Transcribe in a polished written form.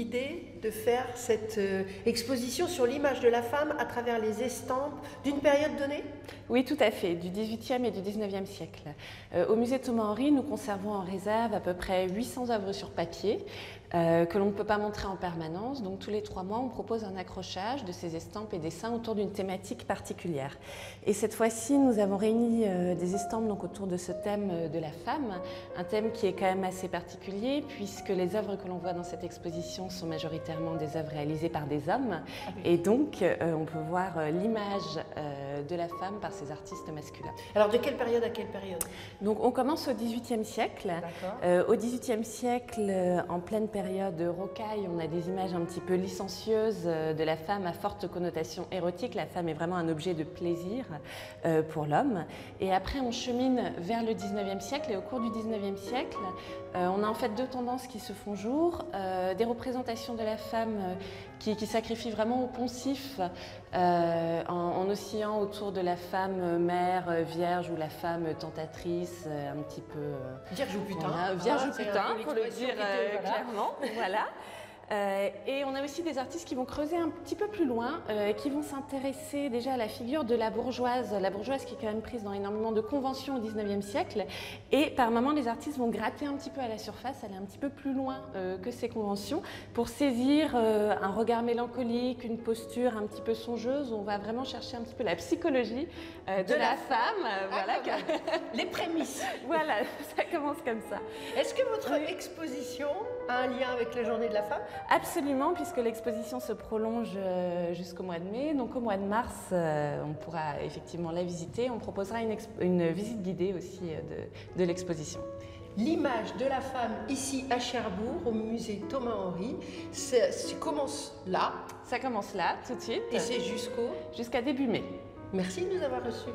l'idée de faire cette exposition sur l'image de la femme à travers les estampes d'une période donnée? Oui, tout à fait, du XVIIIe et du XIXe siècle. Au musée Thomas-Henry, nous conservons en réserve à peu près 800 œuvres sur papier que l'on ne peut pas montrer en permanence. Donc tous les 3 mois, on propose un accrochage de ces estampes et dessins autour d'une thématique particulière. Et cette fois-ci, nous avons réuni des estampes donc, autour de ce thème de la femme, un thème qui est quand même assez particulier puisque les œuvres que l'on voit dans cette exposition sont majoritairement des œuvres réalisées par des hommes. Et donc, on peut voir l'image de la femme par ces artistes masculins. Alors de quelle période à quelle période? Donc on commence au XVIIIe siècle. Au XVIIIe siècle, en pleine période rocaille, on a des images un petit peu licencieuses de la femme à forte connotation érotique. La femme est vraiment un objet de plaisir pour l'homme. Et après, on chemine vers le XIXe siècle. Et au cours du XIXe siècle, on a en fait 2 tendances qui se font jour. Des représentations de la femme qui sacrifient vraiment au poncif en oscillant autour de la femme mère, vierge ou la femme tentatrice, un petit peu... Vierge ou putain. Voilà, vierge ou putain, pour le dire clairement. Voilà. Et on a aussi des artistes qui vont creuser un petit peu plus loin, qui vont s'intéresser déjà à la figure de la bourgeoise qui est quand même prise dans énormément de conventions au XIXe siècle. Et par moments, les artistes vont gratter un petit peu à la surface, aller un petit peu plus loin que ces conventions, pour saisir un regard mélancolique, une posture un petit peu songeuse. On va vraiment chercher un petit peu la psychologie de la femme. Voilà. Les prémices. Voilà, ça commence comme ça. Est-ce que votre exposition a un lien avec la journée de la femme? Absolument, puisque l'exposition se prolonge jusqu'au mois de mai. Donc au mois de mars, on pourra effectivement la visiter. On proposera une visite guidée aussi de l'exposition. L'image de la femme ici à Cherbourg, au musée Thomas-Henry, ça commence là. Ça commence là, tout de suite. Et c'est jusqu'à début mai. Merci de nous avoir reçus.